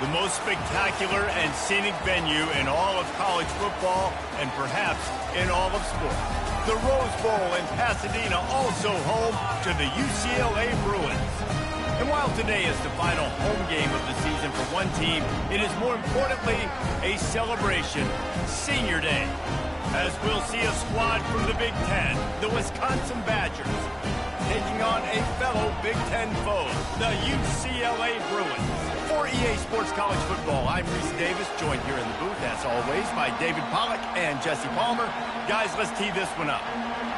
The most spectacular and scenic venue in all of college football and perhaps in all of sports. The Rose Bowl in Pasadena, also home to the UCLA Bruins. And while today is the final home game of the season for one team, it is more importantly a celebration, Senior Day, as we'll see a squad from the Big Ten, the Wisconsin Badgers, taking on a fellow Big Ten foe, the UCLA Bruins. For EA Sports College Football, I'm Reese Davis, joined here in the booth, as always, by David Pollack and Jesse Palmer. Guys, let's tee this one up.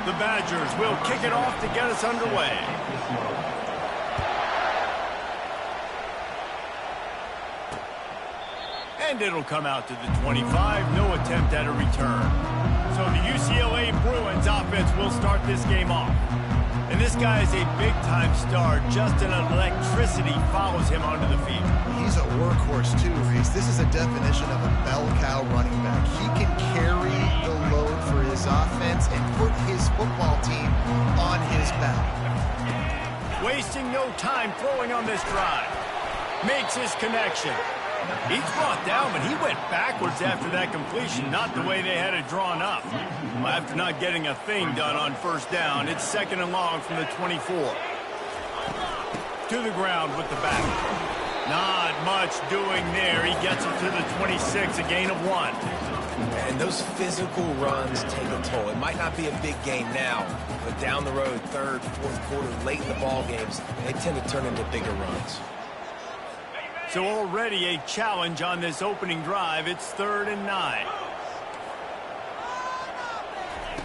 The Badgers will kick it off to get us underway. And it'll come out to the 25, no attempt at a return. So the UCLA Bruins offense will start this game off. And this guy is a big-time star. Just an electricity follows him onto the field. He's a workhorse too, Reese. This is a definition of a bell cow running back. He can carry the load for his offense and put his football team on his back. Wasting no time throwing on this drive. Makes his connection. He's brought down, but he went backwards after that completion, not the way they had it drawn up. After not getting a thing done on first down, it's second and long from the 24. To the ground with the back. Not much doing there. He gets it to the 26, a gain of 1. And those physical runs take a toll. It might not be a big game now, but down the road, third, fourth quarter, late in the ball games, they tend to turn into bigger runs. So already a challenge on this opening drive. It's 3rd and 9.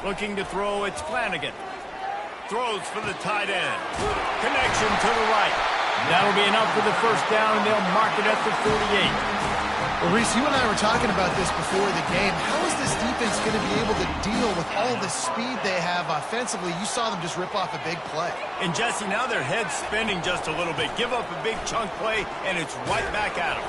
Looking to throw, it's Flanagan. Throws for the tight end. Connection to the right. That'll be enough for the first down, and they'll mark it at the 48. Well, Reese, you and I were talking about this before the game. How is this defense going to be able to deal with all the speed they have offensively? You saw them just rip off a big play. And Jesse, now their head's spinning just a little bit. Give up a big chunk play, and it's right back at them.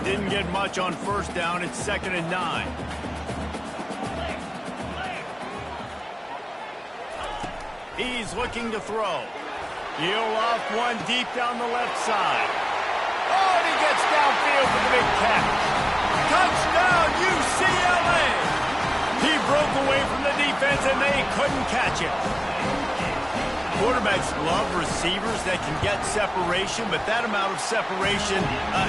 Didn't get much on first down. It's 2nd and 9. He's looking to throw. He'll off one deep down the left side. Oh, and he gets downfield for the big catch. Touchdown, UCLA! He broke away from the defense, and they couldn't catch him. Quarterbacks love receivers that can get separation, but that amount of separation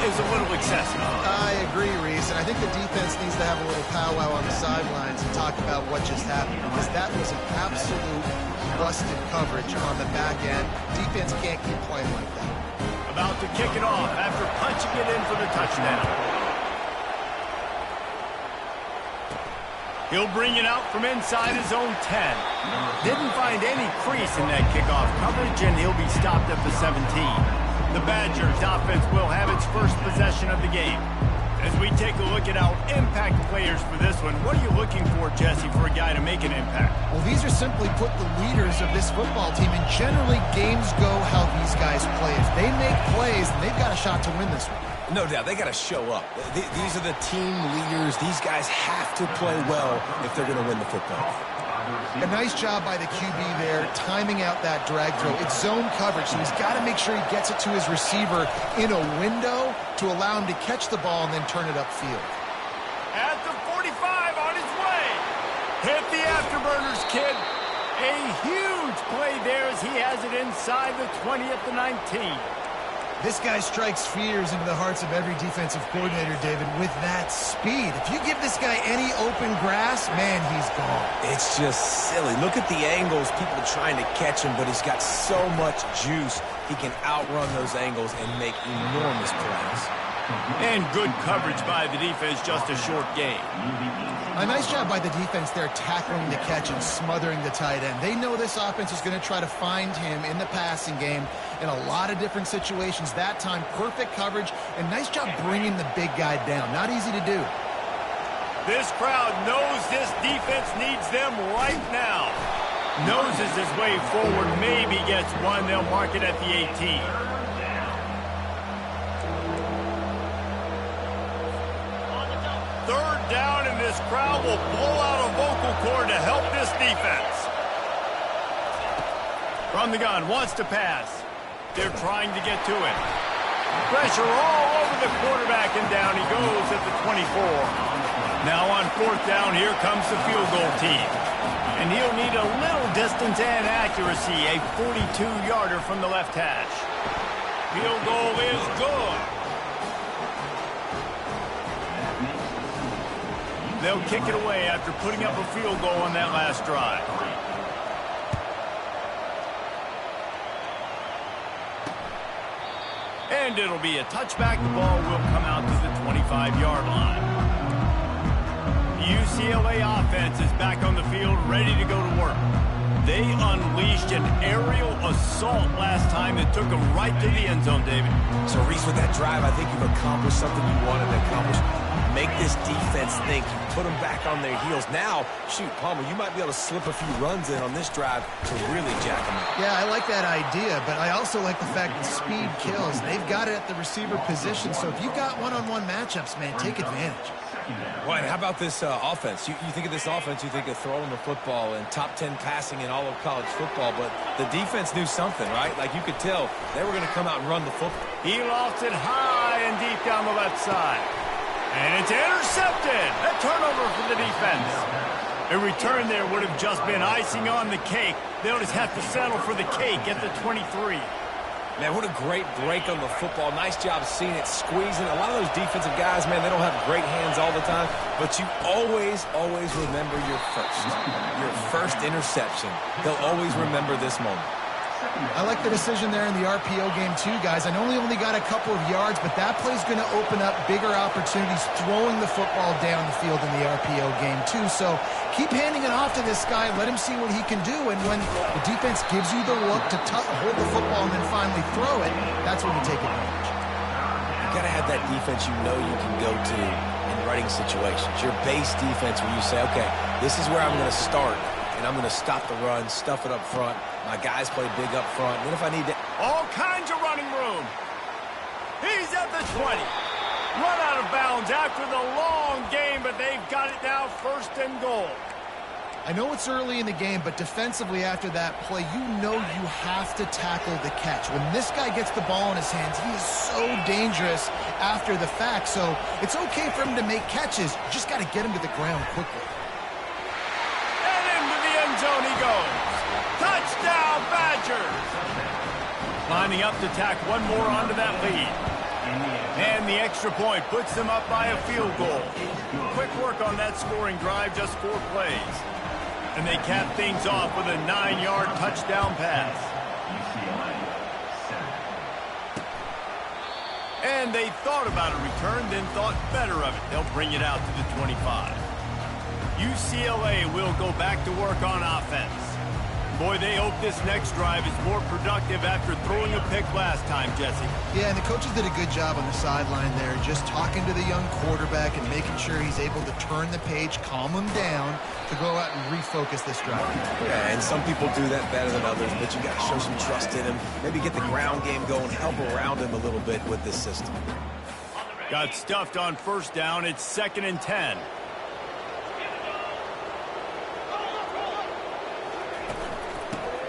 is a little excessive. I agree, Reese, and I think the defense needs to have a little powwow on the sidelines and talk about what just happened, because that was an absolute busted coverage on the back end. Defense can't keep playing like that. About to kick it off after punching it in for the touchdown. He'll bring it out from inside his own 10. Didn't find any crease in that kickoff coverage, and he'll be stopped at the 17. The Badgers offense will have its first possession of the game. As we take a look at our impact players for this one, what are you looking for, Jesse, for a guy to make an impact? Well, these are simply put the leaders of this football team, and generally games go how these guys play. If they make plays, they've got a shot to win this one. No doubt, they got to show up. These are the team leaders. These guys have to play well if they're going to win the football. A nice job by the QB there, timing out that drag throw. It's zone coverage, so he's got to make sure he gets it to his receiver in a window to allow him to catch the ball and then turn it upfield. At the 45 on his way. Hit the afterburners, kid. A huge play there as he has it inside the 20 at the 19. This guy strikes fears into the hearts of every defensive coordinator, David, with that speed. If you give this guy any open grass, man, he's gone. It's just silly. Look at the angles, people trying to catch him, but he's got so much juice. He can outrun those angles and make enormous plays. And good coverage by the defense, just a short gain. A nice job by the defense there tackling the catch and smothering the tight end. They know this offense is going to try to find him in the passing game in a lot of different situations. That time, perfect coverage, and nice job bringing the big guy down. Not easy to do. This crowd knows this defense needs them right now. Noses his way forward, maybe gets one. They'll mark it at the 18. Third down, and this crowd will blow out a vocal cord to help this defense. From the gun, wants to pass. They're trying to get to it. Pressure all over the quarterback, and down he goes at the 24. Now on 4th down, here comes the field goal team. And he'll need a little distance and accuracy, a 42-yarder from the left hash. Field goal is good. They'll kick it away after putting up a field goal on that last drive. And it'll be a touchback. The ball will come out to the 25-yard line. The UCLA offense is back on the field, ready to go to work. They unleashed an aerial assault last time that took them right to the end zone, David. So, Reese, with that drive, I think you've accomplished something you wanted to accomplish. Make this defense think. You put them back on their heels. Now, shoot, Palmer, you might be able to slip a few runs in on this drive to really jack them up. Yeah, I like that idea, but I also like the fact that speed kills. They've got it at the receiver position, so if you've got one-on-one matchups, man, take advantage. Well, and how about this offense? You think of this offense, you think of throwing the football and top 10 passing in all of college football, but the defense knew something, right? Like you could tell they were going to come out and run the football. He lofts it high and deep down the left side. And it's intercepted. A turnover for the defense. A return there would have just been icing on the cake. They'll just have to settle for the cake at the 23. Man, what a great break on the football. Nice job seeing it, squeezing. A lot of those defensive guys, man, they don't have great hands all the time, but you always remember your first interception. They'll always remember this moment. I like the decision there in the RPO game too, guys. I know he only got a couple of yards, but that play's going to open up bigger opportunities throwing the football down the field in the RPO game too. So keep handing it off to this guy. Let him see what he can do. And when the defense gives you the look to hold the football and then finally throw it, that's when you take advantage. You got to have that defense you know you can go to in running situations. Your base defense where you say, okay, this is where I'm going to start. And I'm going to stop the run, stuff it up front. My guys play big up front. And then if I need to... All kinds of running room. He's at the 20. Run out of bounds after the long game, but they've got it now 1st and goal. I know it's early in the game, but defensively after that play, you know you have to tackle the catch. When this guy gets the ball in his hands, he is so dangerous after the fact. So it's okay for him to make catches. You just got to get him to the ground quickly. Zone he goes. Touchdown, Badgers. Lining up to tack one more onto that lead. And the extra point puts them up by a field goal. Quick work on that scoring drive, just 4 plays. And they cap things off with a 9-yard touchdown pass. And they thought about a return, then thought better of it. They'll bring it out to the 25. UCLA will go back to work on offense. Boy, they hope this next drive is more productive after throwing a pick last time, Jesse. Yeah, and the coaches did a good job on the sideline there, just talking to the young quarterback and making sure he's able to turn the page, calm him down, to go out and refocus this drive. Yeah, and some people do that better than others, but you got to show some trust in him. Maybe get the ground game going, help around him a little bit with this system. Got stuffed on 1st down. It's 2nd and 10.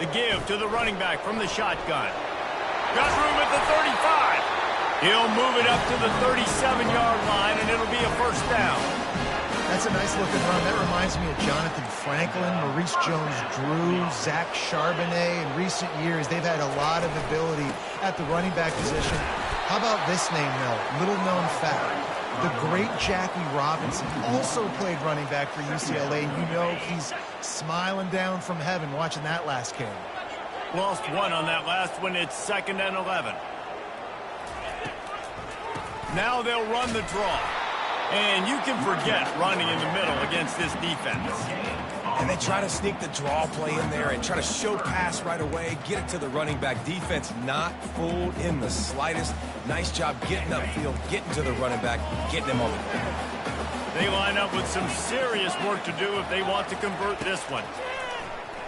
The give to the running back from the shotgun. Got room at the 35. He'll move it up to the 37-yard line, and it'll be a 1st down. That's a nice-looking run. That reminds me of Jonathan Franklin, Maurice Jones-Drew, Zach Charbonnet. In recent years, they've had a lot of ability at the running back position. How about this name, though? Little-known fact. The great Jackie Robinson also played running back for UCLA. You know he's smiling down from heaven watching that last carry. Lost one on that last one. It's 2nd and 11. Now they'll run the draw. And you can forget running in the middle against this defense. And they try to sneak the draw play in there and try to show pass right away, get it to the running back. Defense not fooled in the slightest. Nice job getting upfield, getting to the running back, getting him on the ground. They line up with some serious work to do if they want to convert this one.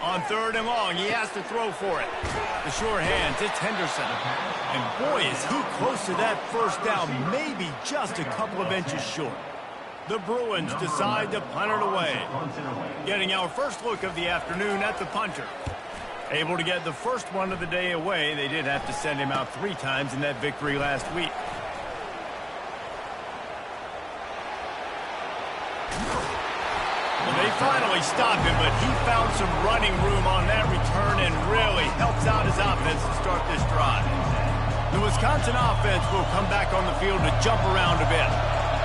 On 3rd and long, he has to throw for it. The sure hands, it's Henderson. And boy, is he close to that 1st down, maybe just a couple of inches short. The Bruins decide to punt it away. Getting our first look of the afternoon at the punter. Able to get the first one of the day away. They did have to send him out 3 times in that victory last week. Well, they finally stopped him, but he found some running room on that return and really helps out his offense to start this drive. The Wisconsin offense will come back on the field to jump around a bit.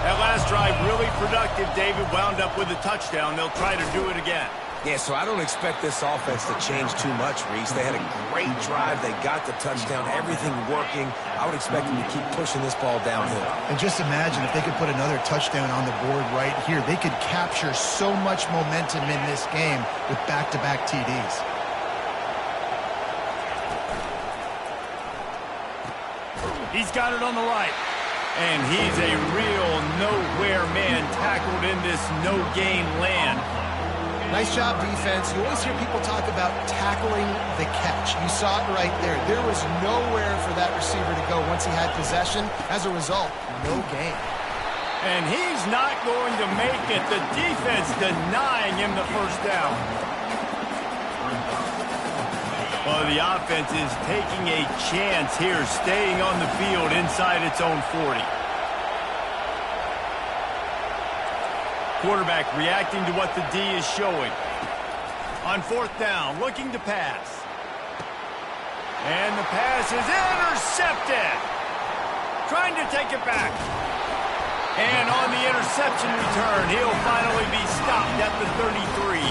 That last drive really productive. David wound up with a touchdown. They'll try to do it again. Yeah, so I don't expect this offense to change too much, Reese. They had a great drive. They got the touchdown, everything working. I would expect them to keep pushing this ball downhill. And just imagine if they could put another touchdown on the board right here. They could capture so much momentum in this game with back-to-back TDs. He's got it on the right. And he's a real nowhere man tackled in this no-gain land. Nice job, defense. You always hear people talk about tackling the catch. You saw it right there. There was nowhere for that receiver to go once he had possession. As a result, no gain. And he's not going to make it. The defense denying him the first down. Well, the offense is taking a chance here, staying on the field inside its own 40. Quarterback reacting to what the D is showing. On 4th down, looking to pass. And the pass is intercepted. Trying to take it back. And on the interception return, he'll finally be stopped at the 33.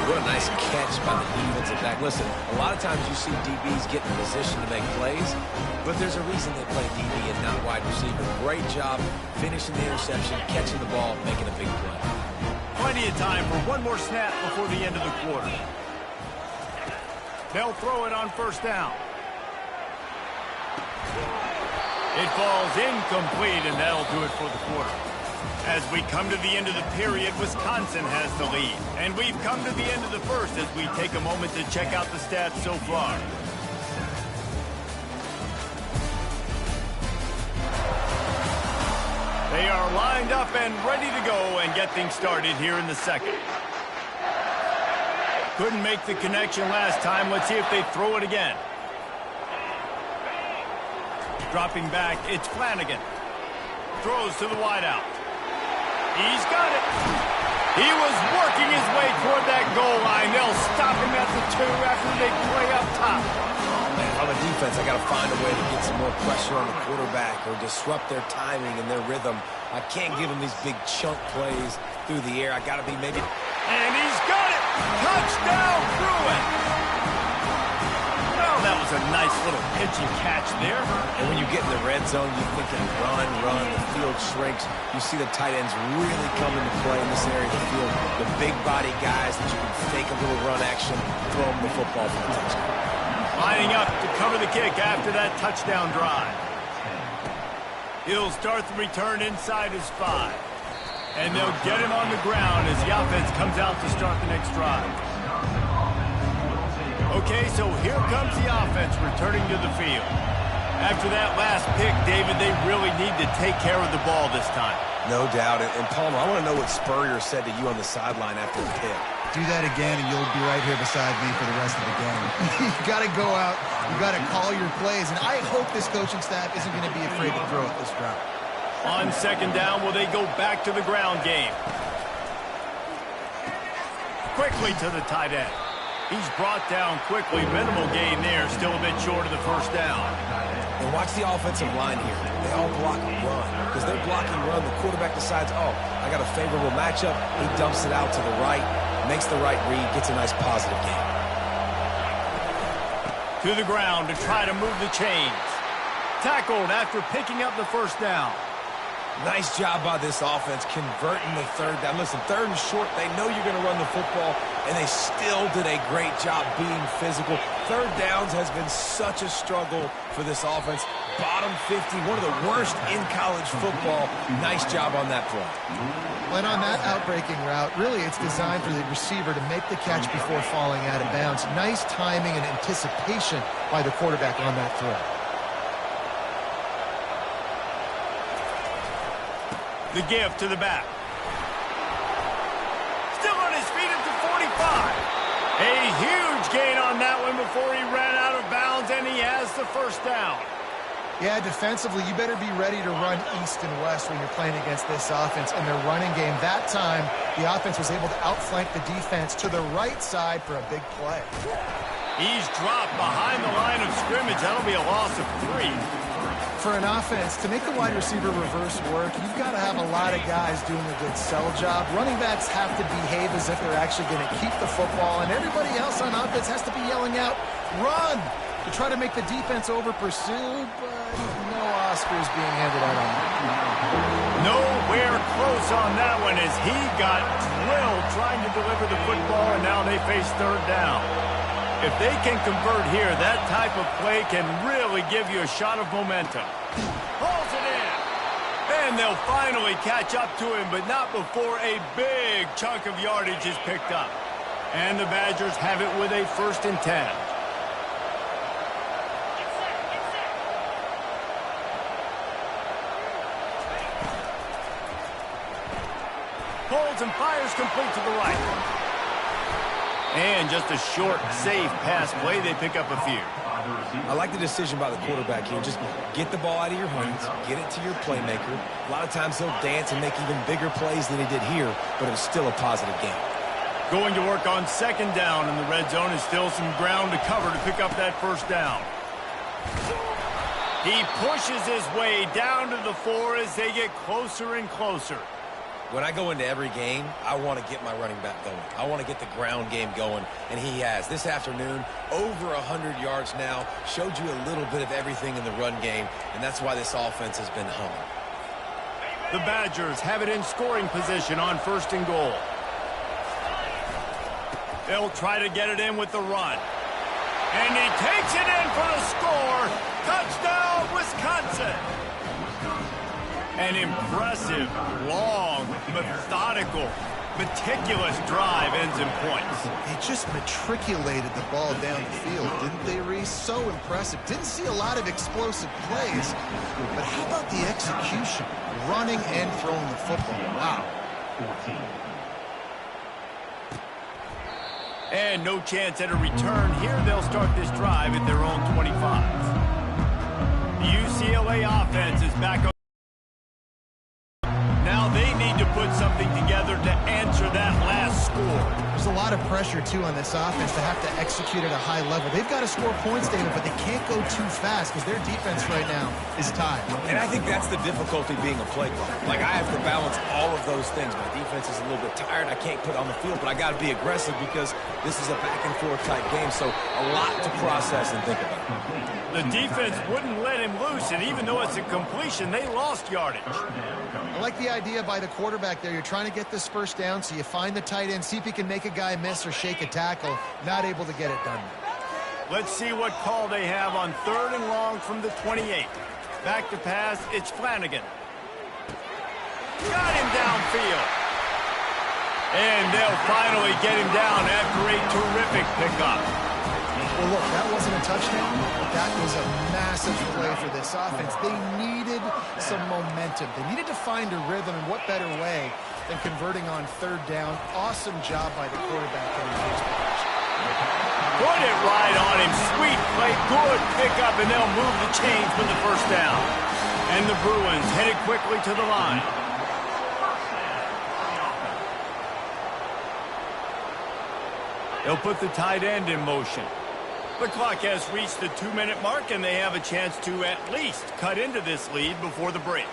What a nice catch by the defensive back. Listen, a lot of times you see DBs get in position to make plays, but there's a reason they play DB and not wide receiver. Great job finishing the interception, catching the ball, making a big play. Plenty of time for one more snap before the end of the quarter. They'll throw it on 1st down. It falls incomplete, and that'll do it for the quarter. As we come to the end of the period, Wisconsin has the lead. And we've come to the end of the first as we take a moment to check out the stats so far. They are lined up and ready to go and get things started here in the second. Couldn't make the connection last time. Let's see if they throw it again. Dropping back, it's Flanagan. Throws to the wideout. He's got it. He was working his way toward that goal line. They'll stop him at the 2 after they play up top. On the defense, I got to find a way to get some more pressure on the quarterback or disrupt their timing and their rhythm. I can't give them these big chunk plays through the air. I got to be maybe... And he's got it. Touchdown, Bruin. Well, that was a nice little pitch and catch there. And when you get in the red zone, you're thinking run, the field shrinks. You see the tight ends really come into play in this area of the field. The big body guys that you can fake a little run action, throw them the football for the touchdown. Lining up to cover the kick after that touchdown drive. He'll start the return inside his 5. And they'll get him on the ground as the offense comes out to start the next drive. Okay, so here comes the offense returning to the field. After that last pick, David, they really need to take care of the ball this time. No doubt. And Palmer, I want to know what Spurrier said to you on the sideline after the pick. Do that again, and you'll be right here beside me for the rest of the game. You got to go out. You got to call your plays. And I hope this coaching staff isn't going to be afraid to throw it this route. On 2nd down, will they go back to the ground game? Quickly to the tight end. He's brought down quickly. Minimal gain there. Still a bit short of the 1st down. And watch the offensive line here. They all block and run. Because they're blocking run, the quarterback decides, oh, I got a favorable matchup. He dumps it out to the right, makes the right read, gets a nice positive gain. To the ground to try to move the chains. Tackled after picking up the 1st down. Nice job by this offense converting the 3rd down. Listen, 3rd and short, they know you're going to run the football, and they still did a great job being physical. 3rd downs has been such a struggle for this offense. Bottom 50, one of the worst in college football. Nice job on that play. And on that outbreaking route, really it's designed for the receiver to make the catch before falling out of bounds. Nice timing and anticipation by the quarterback on that throw. The give to the back. Still on his feet at the 45. A huge gain on that one before he ran out of bounds, and he has the first down. Yeah, defensively, you better be ready to run east and west when you're playing against this offense and their running game. That time, the offense was able to outflank the defense to the right side for a big play. He's dropped behind the line of scrimmage. That'll be a loss of 3. For an offense, to make the wide receiver reverse work, you've got to have a lot of guys doing a good sell job. Running backs have to behave as if they're actually going to keep the football, and everybody else on offense has to be yelling out, "Run!" to try to make the defense over-pursue, but no Oscars being handed out on that. Nowhere close on that one as he got drilled trying to deliver the football, and now they face third down. If they can convert here, that type of play can really give you a shot of momentum. Pulls it in. And they'll finally catch up to him, but not before a big chunk of yardage is picked up. And the Badgers have it with a 1st and 10. Pulls and fires complete to the right. And just a short, safe pass play. They pick up a few. I like the decision by the quarterback here. Just get the ball out of your hands, get it to your playmaker. A lot of times he'll dance and make even bigger plays than he did here, but it was still a positive game. Going to work on 2nd down in the red zone is still some ground to cover to pick up that 1st down. He pushes his way down to the 4 as they get closer and closer. When I go into every game, I want to get my running back going. I want to get the ground game going, and he has. This afternoon, over 100 yards now, showed you a little bit of everything in the run game, and that's why this offense has been humming. The Badgers have it in scoring position on 1st and goal. They'll try to get it in with the run. And he takes it in for the score. Touchdown, Wisconsin. An impressive, long, methodical, meticulous drive ends in points. They just matriculated the ball down the field, didn't they, Reese? So impressive. Didn't see a lot of explosive plays, but how about the execution? Running and throwing the football. Wow. And no chance at a return. Here they'll start this drive at their own 25. The UCLA offense is back on. Now they need to put something together to answer that last score. There's a lot of pressure, too, on this offense to have to execute at a high level. They've got to score points, David, but they can't go too fast because their defense right now is tied. And I think that's the difficulty being a play caller. Like, I have to balance all of those things. My defense is a little bit tired. I can't put on the field, but I got to be aggressive because this is a back-and-forth type game, so a lot to process and think about. The defense wouldn't let him loose, and even though it's a completion, they lost yardage. I like the idea by the quarterback there. You're trying to get this 1st down, so you find the tight end, see if he can make a guy miss or shake a tackle. Not able to get it done. Let's see what call they have on 3rd and long from the 28. Back to pass, it's Flanagan. Got him downfield. And they'll finally get him down after a terrific pickup. Well, look, that wasn't a touchdown, but that was a massive play for this offense. They needed some momentum. They needed to find a rhythm, and what better way than converting on 3rd down. Awesome job by the quarterback getting his position. Put it right on him. Sweet play, good pickup, and they'll move the chains with the 1st down. And the Bruins headed quickly to the line. They'll put the tight end in motion. The clock has reached the 2-minute mark, and they have a chance to at least cut into this lead before the break.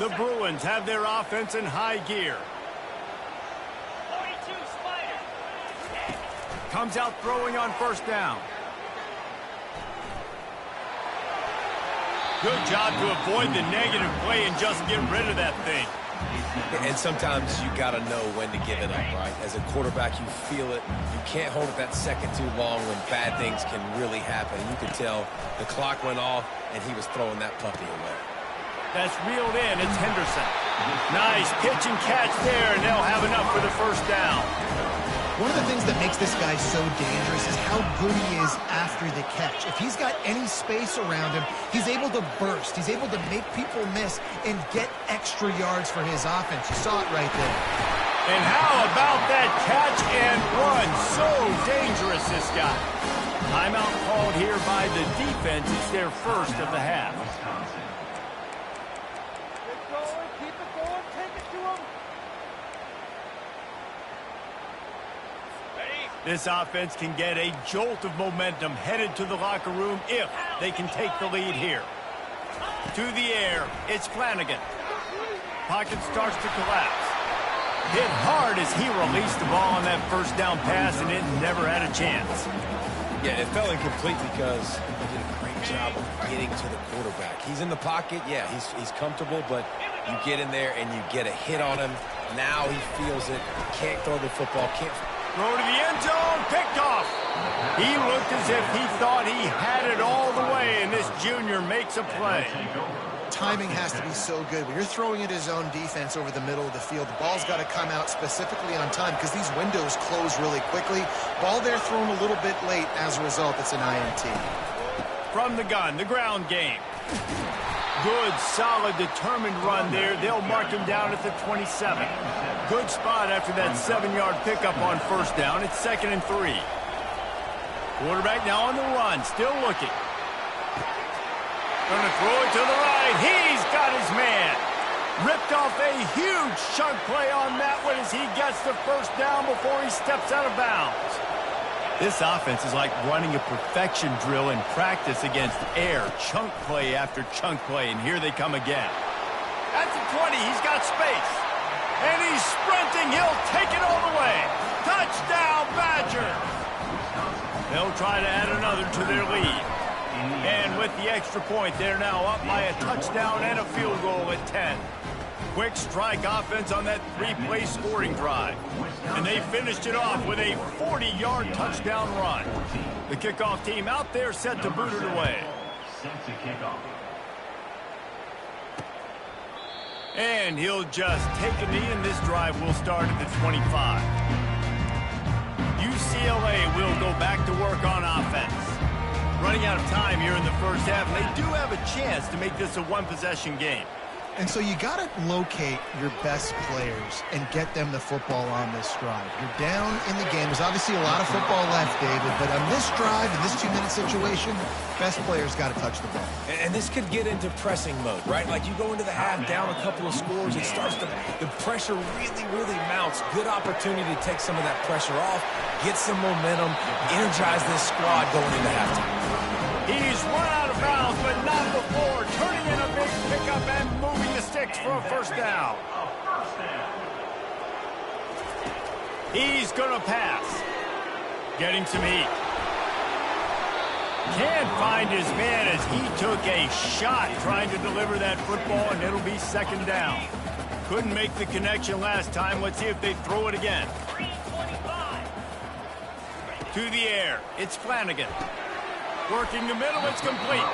The Bruins have their offense in high gear. Comes out throwing on 1st down. Good job to avoid the negative play and just get rid of that thing. And sometimes you got to know when to give it up, right? As a quarterback, you feel it. You can't hold it that second too long when bad things can really happen. And you could tell the clock went off, and he was throwing that puppy away. That's reeled in. It's Henderson. Nice pitch and catch there, and they'll have enough for the 1st down. One of the things that makes this guy so dangerous is how good he is after the catch. If he's got any space around him, he's able to burst. He's able to make people miss and get extra yards for his offense. You saw it right there. And how about that catch and run? So dangerous, this guy. Timeout called here by the defense. It's their first of the half. Keep it going, take it to him. This offense can get a jolt of momentum headed to the locker room if they can take the lead here. To the air, it's Flanagan. Pocket starts to collapse. Hit hard as he released the ball on that first down pass, and it never had a chance. Yeah, it fell incomplete because he did a great job of getting to the quarterback. He's in the pocket. Yeah, he's comfortable, but you get in there and you get a hit on him. Now he feels it. Can't throw the football. Can't throw to the end zone. Picked off. He looked as if he thought he had it all the way, and this junior makes a play. Timing has to be so good. When you're throwing at his own defense over the middle of the field, the ball's got to come out specifically on time because these windows close really quickly. Ball there thrown a little bit late. As a result, it's an INT. From the gun, the ground game. Good, solid, determined run there. They'll mark him down at the 27. Good spot after that 7-yard pickup on first down. It's 2nd and 3. Quarterback now on the run, still looking. Going to throw it to the right. He's got his man. Ripped off a huge chunk play on that one as he gets the first down before he steps out of bounds. This offense is like running a perfection drill in practice against air. Chunk play after chunk play, and here they come again. At the 20, he's got space. And he's sprinting. He'll take it all the way. Touchdown, Badgers. They'll try to add another to their lead. And with the extra point, they're now up by a touchdown and a field goal at 10. Quick strike offense on that 3-play scoring drive. And they finished it off with a 40-yard touchdown run. The kickoff team out there set to boot it away. And he'll just take a knee, and this drive will start at the 25. UCLA will go back to work on offense. Running out of time here in the first half, and they do have a chance to make this a one-possession game. And so you got to locate your best players and get them the football on this drive. You're down in the game. There's obviously a lot of football left, David, but on this drive, in this 2-minute situation, best players got to touch the ball. And this could get into pressing mode, right? Like you go into the half down a couple of scores, it starts to, the pressure really mounts. Good opportunity to take some of that pressure off, get some momentum, energize this squad going into halftime. He's run out of bounds, but not before. Turning in a big pickup and moving the sticks for a first down. He's going to pass. Getting some heat. Can't find his man as he took a shot trying to deliver that football, and it'll be 2nd down. Couldn't make the connection last time. Let's see if they throw it again. To the air. It's Flanagan. Working the middle, it's complete.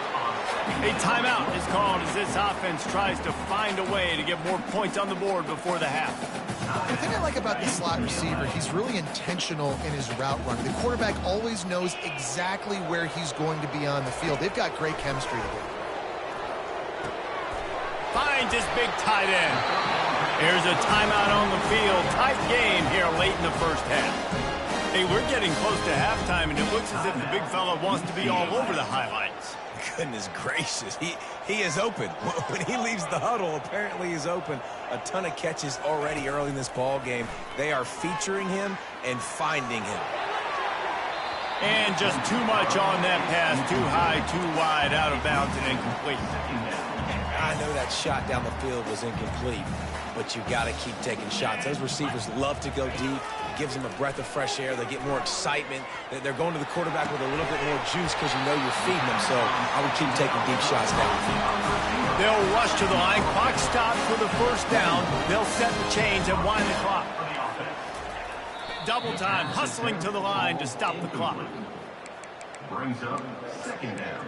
A timeout is called as this offense tries to find a way to get more points on the board before the half. The thing I like about the slot receiver, he's really intentional in his route run. The quarterback always knows exactly where he's going to be on the field. They've got great chemistry together. Finds his big tight end. Here's a timeout on the field. Tight game here late in the first half. Hey, we're getting close to halftime, and it looks as if the big fella wants to be all over the highlights. Goodness gracious, he is open. When he leaves the huddle, apparently he's open. A ton of catches already early in this ball game. They are featuring him and finding him. And just too much on that pass. Too high, too wide, out of bounds, and incomplete. I know that shot down the field was incomplete, but you got to keep taking shots. Those receivers love to go deep. It gives them a breath of fresh air. They get more excitement. They're going to the quarterback with a little bit more juice because you know you're feeding them. So I would keep taking deep shots down the field. They'll rush to the line. Clock stops for the first down. They'll set the chains and wind the clock. Double time, hustling to the line to stop the clock. Brings up 2nd down.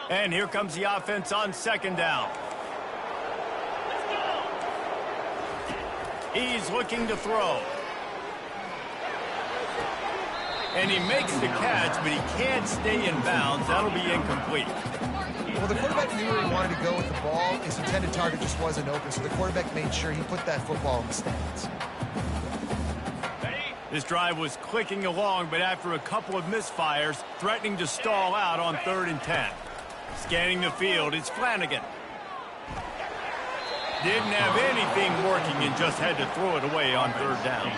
And here comes the offense on 2nd down. He's looking to throw. And he makes the catch, but he can't stay in bounds. That'll be incomplete. Well, the quarterback knew where he wanted to go with the ball. His intended target just wasn't open, so the quarterback made sure he put that football in the stands. This drive was clicking along, but after a couple of misfires, threatening to stall out on 3rd and 10. Scanning the field, it's Flanagan. Didn't have anything working and just had to throw it away on 3rd down.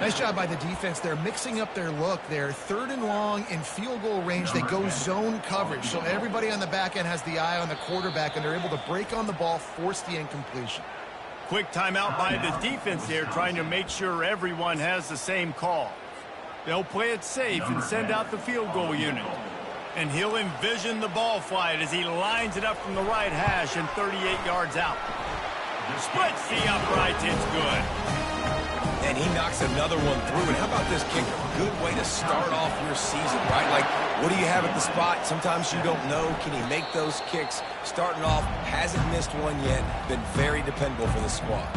Nice job by the defense. They're mixing up their look. They're 3rd and long in field goal range. They go zone coverage. So everybody on the back end has the eye on the quarterback, and they're able to break on the ball, force the incompletion. Quick timeout by the defense there, trying to make sure everyone has the same call. They'll play it safe and send out the field goal unit. And he'll envision the ball flight as he lines it up from the right hash and 38 yards out. Splits the uprights, it's good. And he knocks another one through. And how about this kicker? Good way to start off your season, right? Like, what do you have at the spot? Sometimes you don't know. Can he make those kicks? Starting off, hasn't missed one yet. Been very dependable for the squad.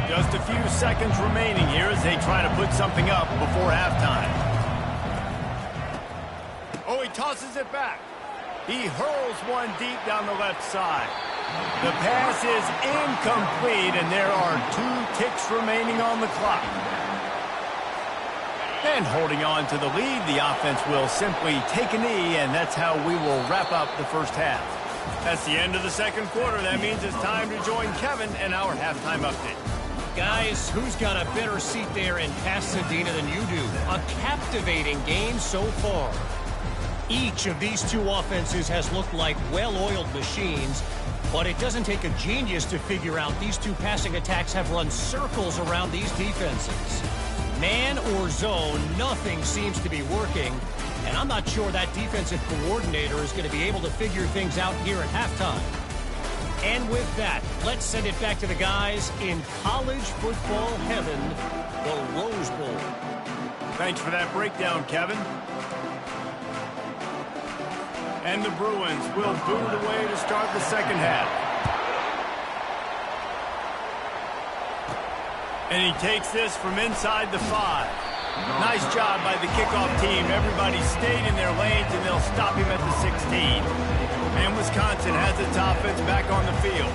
Just a few seconds remaining here as they try to put something up before halftime. Oh, he tosses it back. He hurls one deep down the left side. The pass is incomplete, and there are 2 ticks remaining on the clock. And holding on to the lead, the offense will simply take a knee, and that's how we will wrap up the first half. That's the end of the second quarter. That means it's time to join Kevin and our halftime update. Guys, who's got a better seat there in Pasadena than you do? A captivating game so far. Each of these 2 offenses has looked like well-oiled machines, but it doesn't take a genius to figure out these 2 passing attacks have run circles around these defenses. Man or zone, nothing seems to be working, and I'm not sure that defensive coordinator is going to be able to figure things out here at halftime. And with that, let's send it back to the guys in college football heaven, the Rose Bowl. Thanks for that breakdown, Kevin. And the Bruins will boot it away to start the second half. And he takes this from inside the 5. Nice job by the kickoff team. Everybody stayed in their lanes, and they'll stop him at the 16. And Wisconsin has its offense back on the field.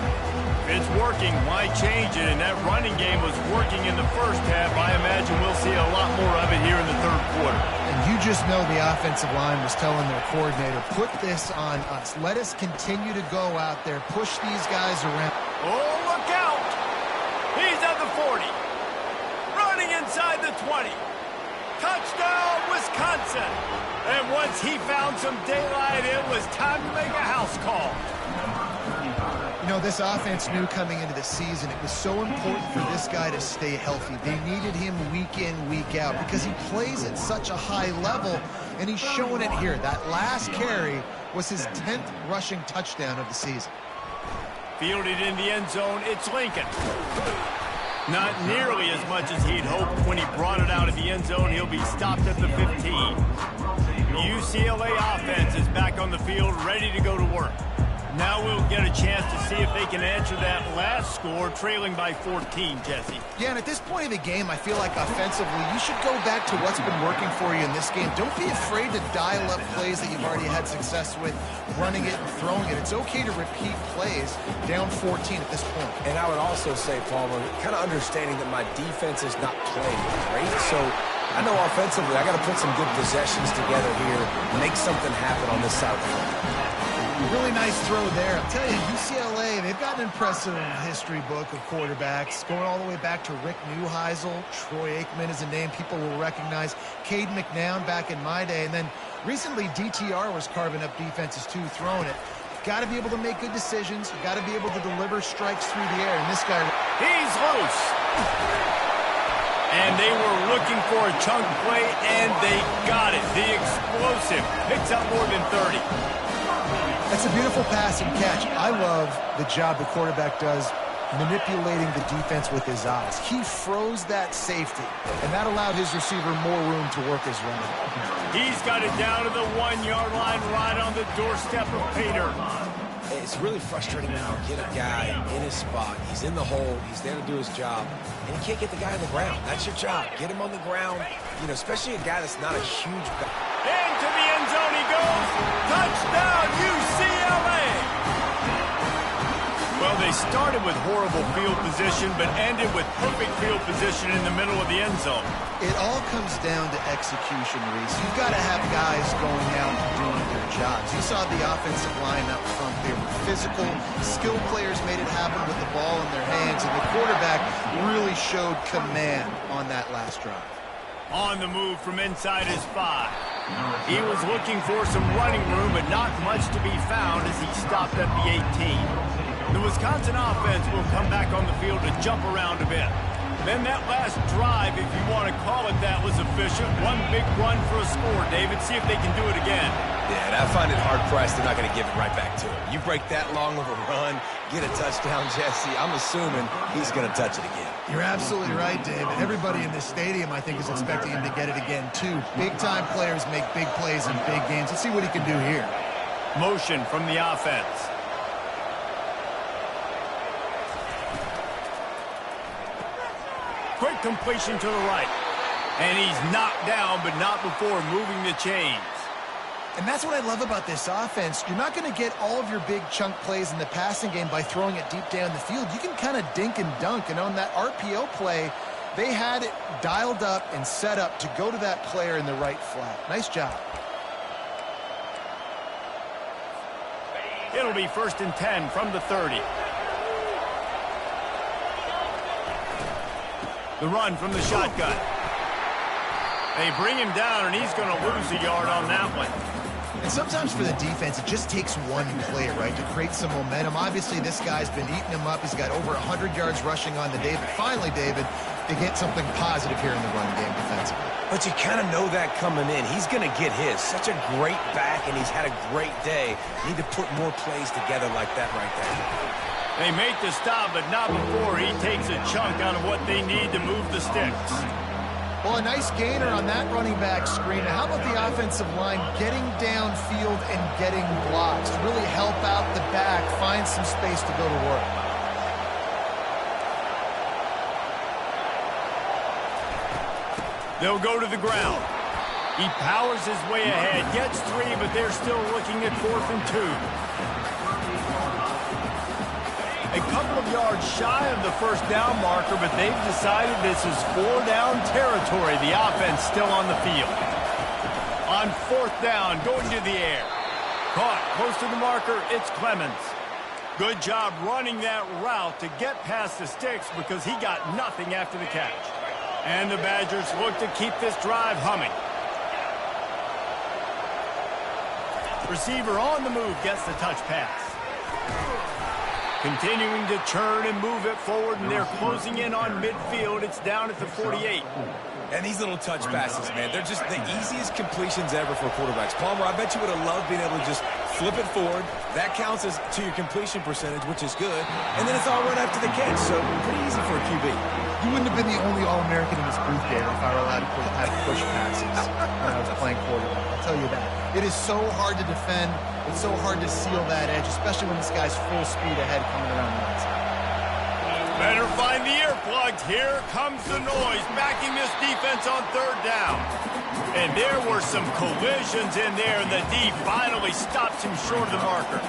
If it's working, why change it? And that running game was working in the first half. I imagine we'll see a lot more of it here in the third quarter. And you just know the offensive line was telling their coordinator, put this on us. Let us continue to go out there, push these guys around. Oh, look out! He's at the 40. Running inside the 20. Touchdown, Wisconsin! And once he found some daylight, it was time to make a house call. You know, this offense knew coming into the season it was so important for this guy to stay healthy. They needed him week in, week out because he plays at such a high level, and he's showing it here. That last carry was his 10th rushing touchdown of the season. Fielded in the end zone, it's Lincoln. Not nearly as much as he'd hoped when he brought it out of the end zone. He'll be stopped at the 15. The UCLA offense is back on the field, ready to go to work. Now we'll get a chance to see if they can answer that last score, trailing by 14, Jesse. Yeah, and at this point of the game, I feel like offensively, you should go back to what's been working for you in this game. Don't be afraid to dial up plays that you've already had success with, running it and throwing it. It's okay to repeat plays down 14 at this point. And I would also say, Palmer, kind of understanding that my defense is not playing great, so I know offensively I got to put some good possessions together here, make something happen on this side of the ball. Really nice throw there. I'll tell you, UCLA, they've got an impressive history book of quarterbacks, going all the way back to Rick Neuheisel. Troy Aikman is a name people will recognize. Cade McNown back in my day. And then recently, DTR was carving up defenses too, throwing it. Got to be able to make good decisions. You got to be able to deliver strikes through the air. And this guy... He's loose. And they were looking for a chunk play, and they got it. The explosive picks up more than 30. That's a beautiful pass and catch. I love the job the quarterback does manipulating the defense with his eyes. He froze that safety, and that allowed his receiver more room to work his run. He's got it down to the 1-yard line right on the doorstep of Pater. it's really frustrating now. Get a guy in his spot. He's in the hole. He's there to do his job. And he can't get the guy on the ground. That's your job. Get him on the ground. You know, especially a guy that's not a huge guy. Into the end zone he goes. Touchdown, UCLA! Well, they started with horrible field position, but ended with perfect field position in the middle of the end zone. It all comes down to execution, Reese. You've got to have guys going out and doing their jobs. You saw the offensive line up front. They were physical. Skilled players made it happen with the ball in their hands, and the quarterback really showed command on that last drive. On the move from inside his 5. He was looking for some running room, but not much to be found as he stopped at the 18. The Wisconsin offense will come back on the field to jump around a bit. Then that last drive, if you want to call it that, was efficient. One big run for a score, David. See if they can do it again. Yeah, and I find it hard-pressed they're not going to give it right back to him. You break that long of a run, get a touchdown, Jesse, I'm assuming he's going to touch it again. You're absolutely right, David. Everybody in this stadium, I think, is expecting him to get it again, too. Big-time players make big plays in big games. Let's see what he can do here. Motion from the offense. Quick completion to the right. And he's knocked down, but not before moving the chains. And that's what I love about this offense. You're not going to get all of your big chunk plays in the passing game by throwing it deep down the field. You can kind of dink and dunk. And on that RPO play, they had it dialed up and set up to go to that player in the right flat. Nice job. It'll be 1st and 10 from the 30. The run from the shotgun. They bring him down, and he's going to lose a yard on that one. And sometimes for the defense, it just takes one play, right, to create some momentum. Obviously, this guy's been eating him up. He's got over 100 yards rushing on the day. But finally, David, they get something positive here in the run game defensively. But you kind of know that coming in. He's going to get his. Such a great back, and he's had a great day. Need to put more plays together like that right there. They make the stop, but not before he takes a chunk out of what they need to move the sticks. Well, a nice gainer on that running back screen. How about the offensive line getting downfield and getting blocks to really help out the back, find some space to go to work? They'll go to the ground. He powers his way ahead, gets 3, but they're still looking at 4th and 2. A couple of yards shy of the 1st down marker, but they've decided this is 4-down territory. The offense still on the field. On 4th down, going to the air. Caught close to the marker, it's Clemens. Good job running that route to get past the sticks because he got nothing after the catch. And the Badgers look to keep this drive humming. Receiver on the move gets the touch pass. Continuing to turn and move it forward, and they're closing in on midfield. It's down at the 48. And these little touch passes, man, they're just the easiest completions ever for quarterbacks. Palmer, I bet you would have loved being able to just flip it forward. That counts as to your completion percentage, which is good. And then it's all right after the catch, so pretty easy for a QB. You wouldn't have been the only All-American in this booth, David, if I were allowed to have push passes when I was playing quarterback. I'll tell you that. It is so hard to defend. It's so hard to seal that edge, especially when this guy's full speed ahead coming around the outside. Better find the earplugs. Here comes the noise, backing this defense on 3rd down. And there were some collisions in there, and the D finally stops him short of the marker.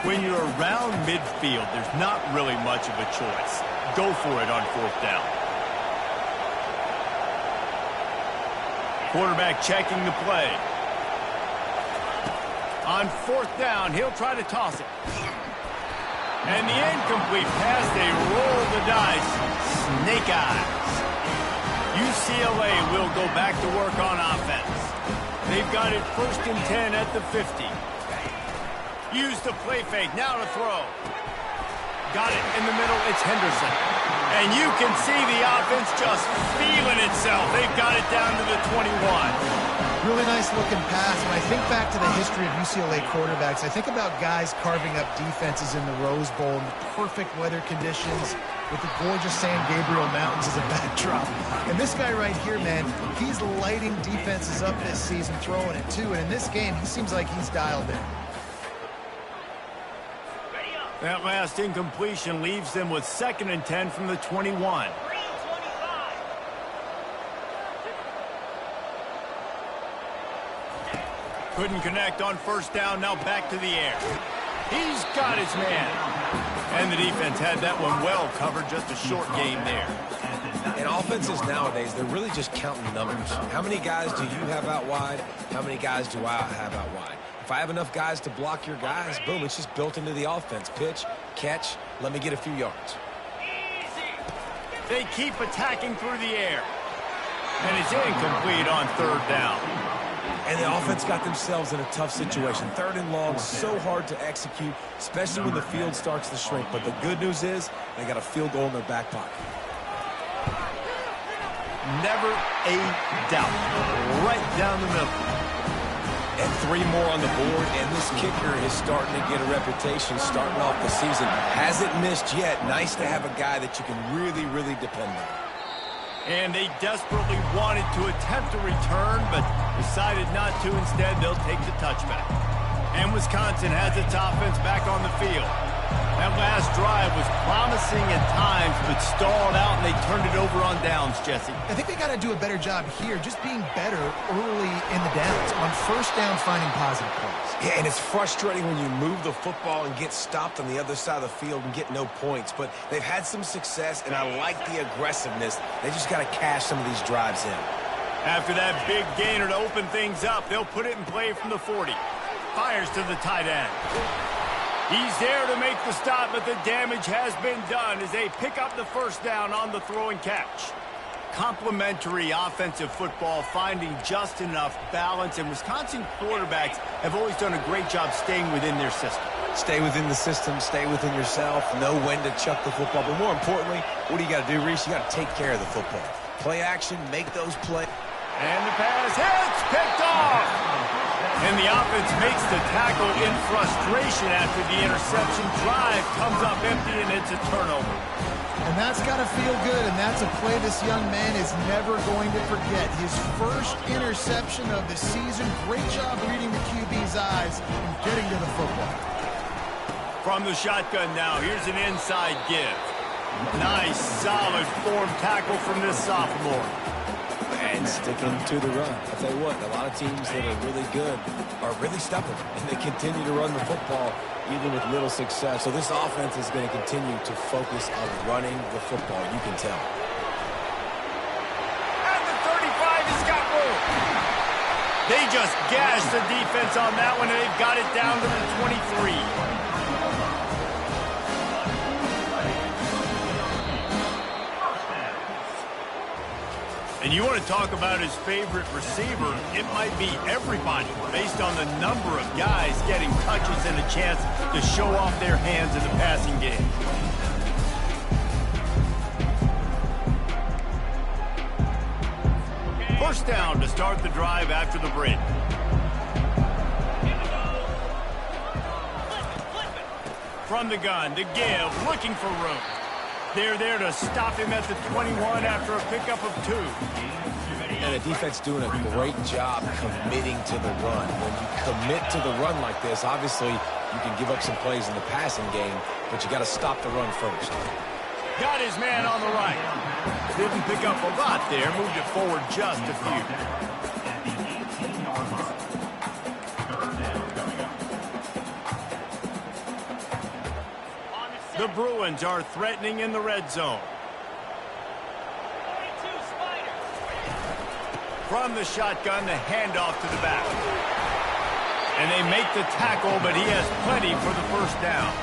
When you're around midfield, there's not really much of a choice. Go for it on 4th down. Quarterback checking the play. On 4th down, he'll try to toss it. And the incomplete pass, they roll the dice. Snake eyes. UCLA will go back to work on offense. They've got it 1st and 10 at the 50. Use the play fake, now to throw. Got it in the middle, it's Henderson. And you can see the offense just feeling itself. They've got it down to the 21. Really nice looking pass. When I think back to the history of UCLA quarterbacks, I think about guys carving up defenses in the Rose Bowl in perfect weather conditions with the gorgeous San Gabriel Mountains as a backdrop. And this guy right here, man, he's lighting defenses up this season, throwing it too. And in this game, he seems like he's dialed in. That last incompletion leaves them with 2nd and 10 from the 21. Couldn't connect on 1st down, now back to the air. He's got his man. And the defense had that one well covered, just a short game there. And offenses nowadays, they're really just counting numbers. How many guys do you have out wide? How many guys do I have out wide? If I have enough guys to block your guys, boom, it's just built into the offense. Pitch, catch, let me get a few yards. They keep attacking through the air. And it's incomplete on 3rd down. And the offense got themselves in a tough situation. 3rd and long, so hard to execute, especially when the field starts to shrink. But the good news is they got a field goal in their back pocket. Never a doubt. Right down the middle. And 3 more on the board, and this kicker is starting to get a reputation starting off the season. Hasn't missed yet. Nice to have a guy that you can really, really depend on. And they desperately wanted to attempt a return, but decided not to. Instead, they'll take the touchback. And Wisconsin has its offense back on the field. That last drive was promising at times, but stalled out, and they turned it over on downs, Jesse. I think they got to do a better job here, just being better early in the downs. On 1st down, finding positive plays. Yeah, and it's frustrating when you move the football and get stopped on the other side of the field and get no points. But they've had some success, and I like the aggressiveness. They just got to cash some of these drives in. After that big gainer to open things up, they'll put it in play from the 40. Fires to the tight end. He's there to make the stop, but the damage has been done as they pick up the 1st down on the throw and catch. Complementary offensive football, finding just enough balance, and Wisconsin quarterbacks have always done a great job staying within their system. Stay within the system, stay within yourself, know when to chuck the football. But more importantly, what do you got to do, Reese? You got to take care of the football. Play action, make those plays. And the pass hits, picked off. And the offense makes the tackle in frustration after the interception. Drive comes up empty, and it's a turnover. And that's got to feel good, and that's a play this young man is never going to forget. His first interception of the season. Great job reading the QB's eyes and getting to the football. From the shotgun now, here's an inside give. Nice, solid form tackle from this sophomore. And sticking to the run. I'll tell you what, a lot of teams that are really good are really stubborn, and they continue to run the football even with little success. So this offense is going to continue to focus on running the football, you can tell. And the 35 has got room. They just gashed the defense on that one, and they've got it down to the 23. And you want to talk about his favorite receiver, it might be everybody based on the number of guys getting touches and a chance to show off their hands in the passing game. First down to start the drive after the break. From the gun, to give, looking for room. They're there to stop him at the 21 after a pickup of 2. And the defense doing a great job committing to the run. When you commit to the run like this, obviously you can give up some plays in the passing game, but you got to stop the run first. Got his man on the right. Didn't pick up a lot there, moved it forward just a few. The Bruins are threatening in the red zone. From the shotgun, the handoff to the back. And they make the tackle, but he has plenty for the 1st down.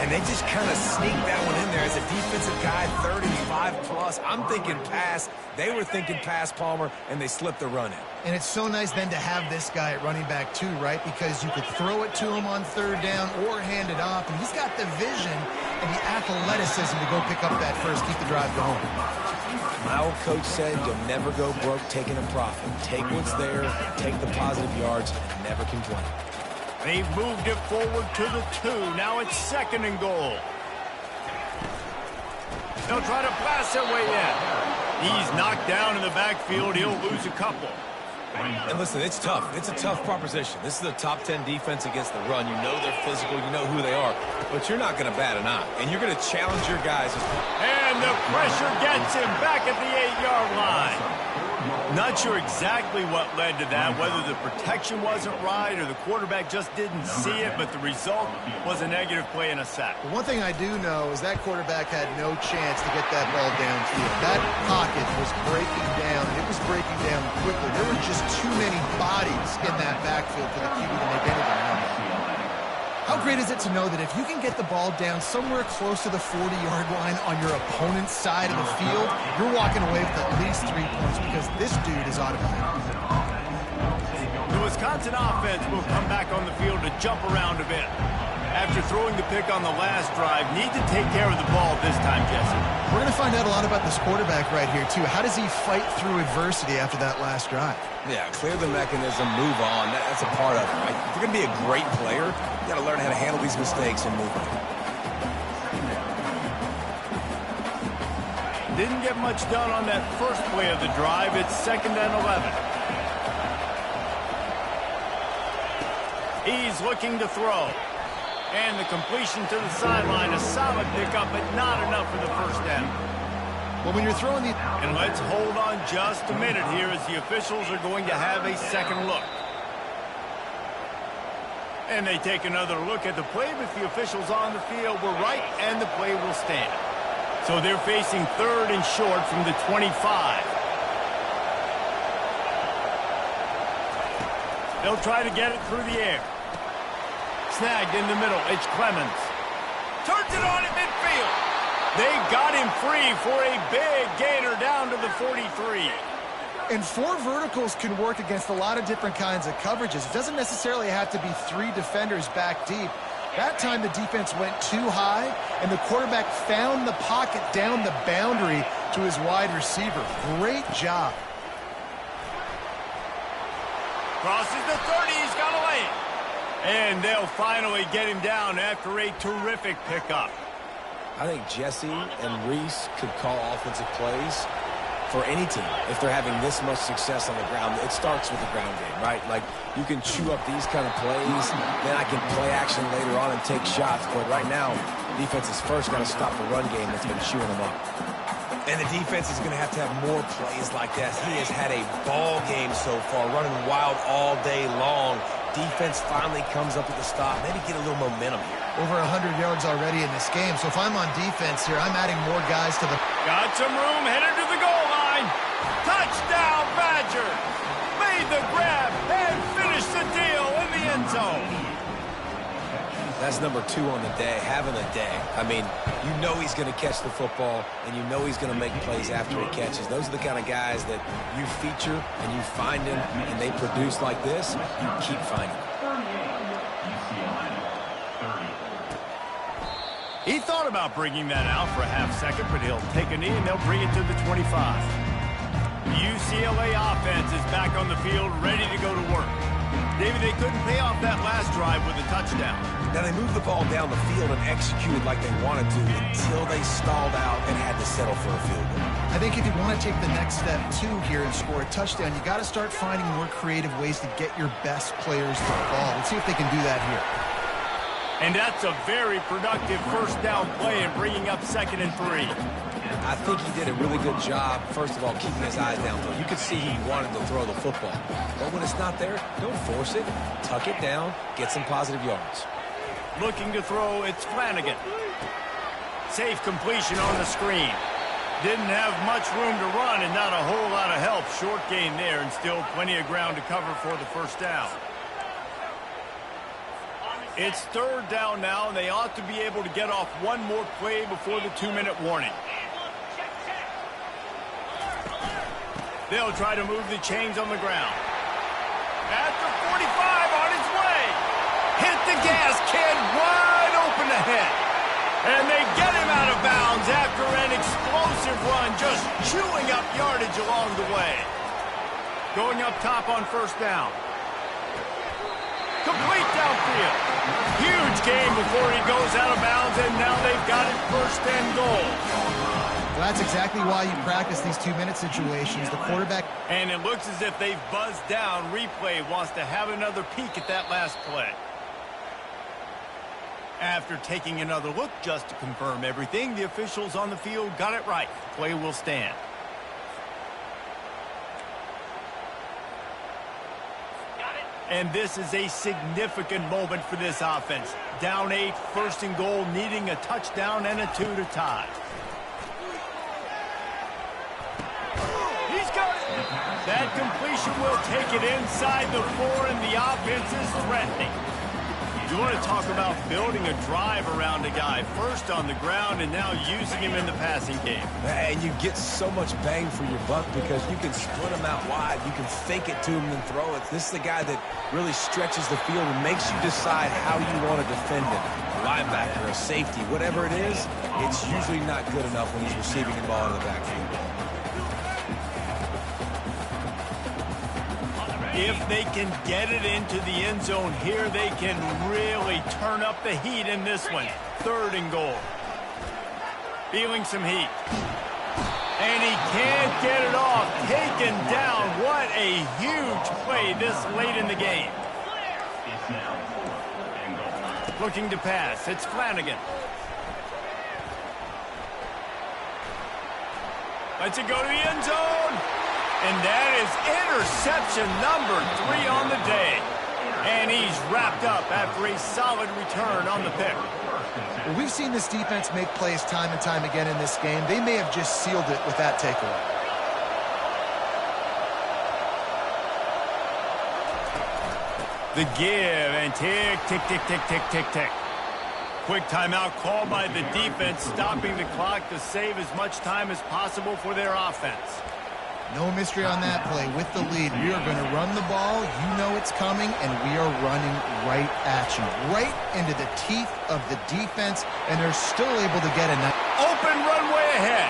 And they just kind of sneak that one in there as a defensive guy, 35 plus. I'm thinking pass. They were thinking pass, Palmer, and they slipped the run in. And it's so nice then to have this guy at running back too, right? Because you could throw it to him on 3rd down or hand it off. And he's got the vision and the athleticism to go pick up that first, keep the drive going. My old coach said you'll never go broke taking a profit. Take what's there, take the positive yards, and never complain. They've moved it forward to the 2. Now it's 2nd and goal. They'll try to blast their way in. He's knocked down in the backfield. He'll lose a couple. And listen, it's tough. It's a tough proposition. This is a top 10 defense against the run. You know they're physical. You know who they are. But you're not going to bat an eye. And you're going to challenge your guys. And the pressure gets him back at the 8-yard line. Not sure exactly what led to that, whether the protection wasn't right or the quarterback just didn't see it, but the result was a negative play and a sack. One thing I do know is that quarterback had no chance to get that ball downfield. That pocket was breaking down, and it was breaking down quickly. There were just too many bodies in that backfield for the QB to make anything happen. How great is it to know that if you can get the ball down somewhere close to the 40-yard line on your opponent's side of the field, you're walking away with at least 3 points because this dude is automatic. The Wisconsin offense will come back on the field to jump around a bit. After throwing the pick on the last drive, need to take care of the ball this time, Jesse. We're going to find out a lot about this quarterback right here, too. How does he fight through adversity after that last drive? Yeah, clear the mechanism, move on. That's a part of it, right? If you're going to be a great player, you got to learn how to handle these mistakes and move on. Didn't get much done on that first play of the drive. It's 2nd and 11. He's looking to throw. And the completion to the sideline, a solid pickup, but not enough for the first down. Well, when you're throwing the... And let's hold on just a minute here as the officials are going to have a second look. And they take another look at the play, but the officials on the field were right, and the play will stand. So they're facing 3rd and short from the 25. They'll try to get it through the air. Snagged in the middle. It's Clemens. Turns it on at midfield. They got him free for a big gainer down to the 43. And 4 verticals can work against a lot of different kinds of coverages. It doesn't necessarily have to be 3 defenders back deep. That time the defense went too high, and the quarterback found the pocket down the boundary to his wide receiver. Great job. Crosses the 30. He's got a lane. And they'll finally get him down after a terrific pickup. I think Jesse and Reese could call offensive plays for any team if they're having this much success on the ground. It starts with the ground game, right? Like, you can chew up these kind of plays, then I can play action later on and take shots. But right now, defense is first got to stop the run game that's been chewing them up. And the defense is going to have more plays like that. He has had a ball game so far, running wild all day long. Defense finally comes up with a stop, maybe get a little momentum here. Over 100 yards already in this game, so if I'm on defense here, I'm adding more guys to the... Got some room, headed to the goal line. Touchdown, Badgers! Made the grab and finished the deal in the end zone. That's number 2 on the day, having a day. I mean, you know he's going to catch the football, and you know he's going to make plays after he catches. Those are the kind of guys that you feature, and you find them, and they produce like this, you keep finding them. He thought about bringing that out for a half second, but he'll take a knee, and they'll bring it to the 25. The UCLA offense is back on the field, ready to go to work. David, they couldn't pay off that last drive with a touchdown. Now, they moved the ball down the field and executed like they wanted to until they stalled out and had to settle for a field goal. I think if you want to take the next step, too, here and score a touchdown, you got to start finding more creative ways to get your best players the ball. Let's see if they can do that here. And that's a very productive first down play and bringing up 2nd and 3. I think he did a really good job, first of all, keeping his eyes downfield. You could see he wanted to throw the football. But when it's not there, don't force it. Tuck it down, get some positive yards. Looking to throw, it's Flanagan. Safe completion on the screen. Didn't have much room to run and not a whole lot of help. Short gain there and still plenty of ground to cover for the first down. It's 3rd down now, and they ought to be able to get off one more play before the 2-minute warning. They'll try to move the chains on the ground. At the 45, on his way. Hit the gas, kid, wide open ahead. And they get him out of bounds after an explosive run, just chewing up yardage along the way. Going up top on first down. Complete downfield. Huge gain before he goes out of bounds, and now they've got it first and goal. Well, that's exactly why you practice these 2-minute situations. The quarterback... And it looks as if they've buzzed down. Replay wants to have another peek at that last play. After taking another look just to confirm everything, the officials on the field got it right. Play will stand. And this is a significant moment for this offense. Down 8, first and goal, needing a touchdown and a 2 to tie. He's got it. That completion will take it inside the 4, and the offense is threatening. You want to talk about building a drive around a guy. First on the ground and now using him in the passing game. And you get so much bang for your buck because you can split him out wide. You can fake it to him and throw it. This is the guy that really stretches the field and makes you decide how you want to defend him. A linebacker, a safety, whatever it is, it's usually not good enough when he's receiving the ball in the backfield. If they can get it into the end zone here, they can really turn up the heat in this one. Third and goal. Feeling some heat. And he can't get it off. Taken down. What a huge play this late in the game. Looking to pass. It's Flanagan. Lets it go to the end zone. And that is interception number 3 on the day. And he's wrapped up after a solid return on the pick. Well, we've seen this defense make plays time and time again in this game. They may have just sealed it with that takeaway. The give and tick, tick, tick, tick, tick, tick, tick. Quick timeout called by the defense, stopping the clock to save as much time as possible for their offense. No mystery on that play. With the lead, we are going to run the ball. You know it's coming, and we are running right at you. Right into the teeth of the defense, and they're still able to get a nice... Open runway ahead.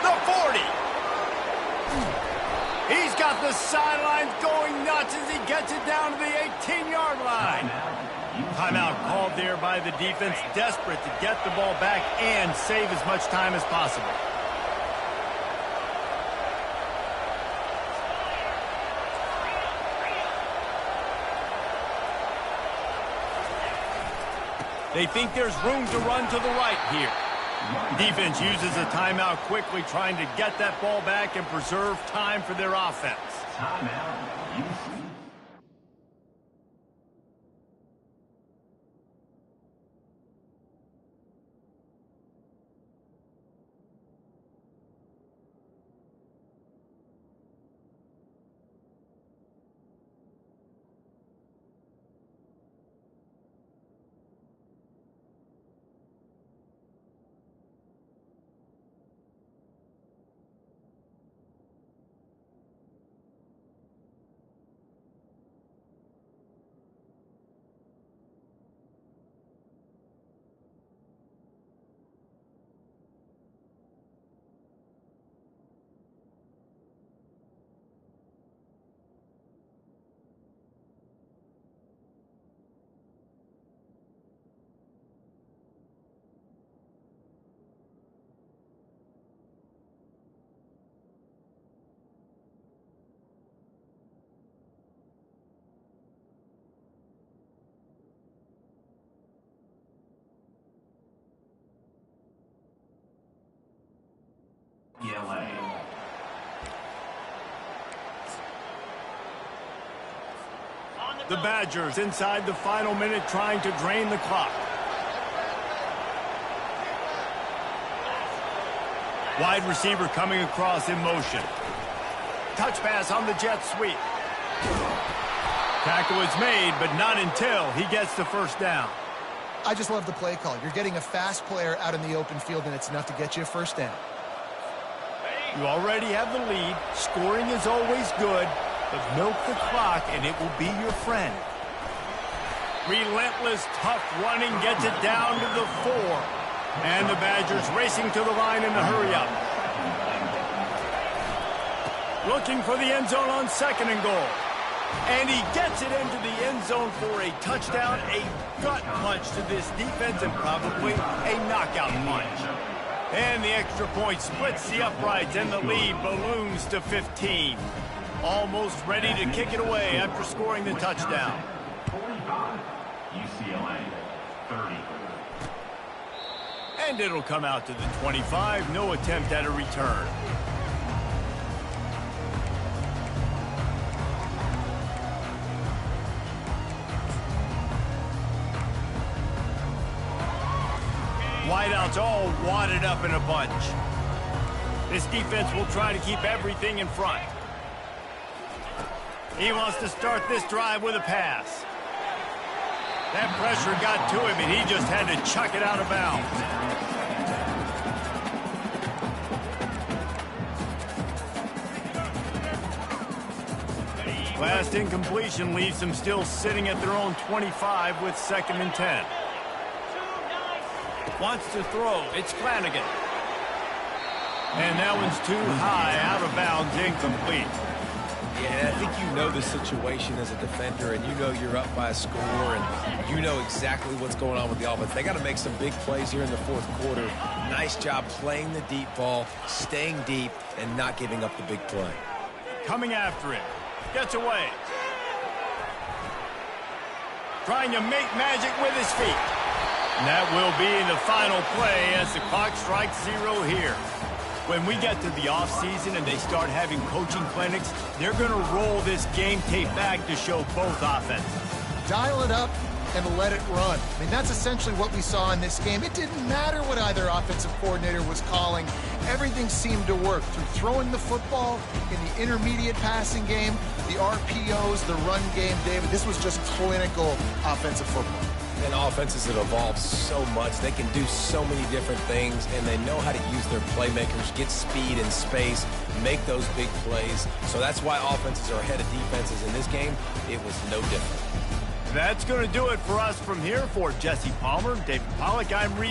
The 40. He's got the sidelines going nuts as he gets it down to the 18-yard line. Timeout called there by the defense, desperate to get the ball back and save as much time as possible. They think there's room to run to the right here. Defense uses a timeout quickly, trying to get that ball back and preserve time for their offense. Timeout, UCLA. The Badgers inside the final minute trying to drain the clock. Wide receiver coming across in motion. Touch pass on the jet sweep. Tackle is made, but not until he gets the first down. I just love the play call. You're getting a fast player out in the open field, and it's enough to get you a first down. You already have the lead. Scoring is always good, but milk the clock, and it will be your friend. Relentless, tough running gets it down to the 4. And the Badgers racing to the line in the hurry-up. Looking for the end zone on 2nd and goal. And he gets it into the end zone for a touchdown, a gut punch to this defense, and probably a knockout punch. And the extra point splits the uprights, and the lead balloons to 15. Almost ready to kick it away after scoring the touchdown. 45, UCLA, 30. And it'll come out to the 25. No attempt at a return. Wideouts all wadded up in a bunch. This defense will try to keep everything in front. He wants to start this drive with a pass. That pressure got to him, and he just had to chuck it out of bounds. Last incompletion leaves them still sitting at their own 25 with 2nd and 10. Wants to throw. It's Flanagan. And that one's too high, out of bounds, incomplete. Yeah, I think you know the situation as a defender, and you know you're up by a score, and you know exactly what's going on with the offense. They got to make some big plays here in the 4th quarter. Nice job playing the deep ball, staying deep, and not giving up the big play. Coming after it. Gets away. Trying to make magic with his feet. And that will be the final play as the clock strikes 0 here. When we get to the offseason and they start having coaching clinics, they're going to roll this game tape back to show both offenses. Dial it up and let it run. I mean, that's essentially what we saw in this game. It didn't matter what either offensive coordinator was calling. Everything seemed to work through throwing the football in the intermediate passing game, the RPOs, the run game. David, this was just clinical offensive football. And offenses have evolved so much. They can do so many different things, and they know how to use their playmakers, get speed and space, make those big plays. So that's why offenses are ahead of defenses. In this game, it was no different. That's going to do it for us from here. For Jesse Palmer, David Pollack, I'm Reed.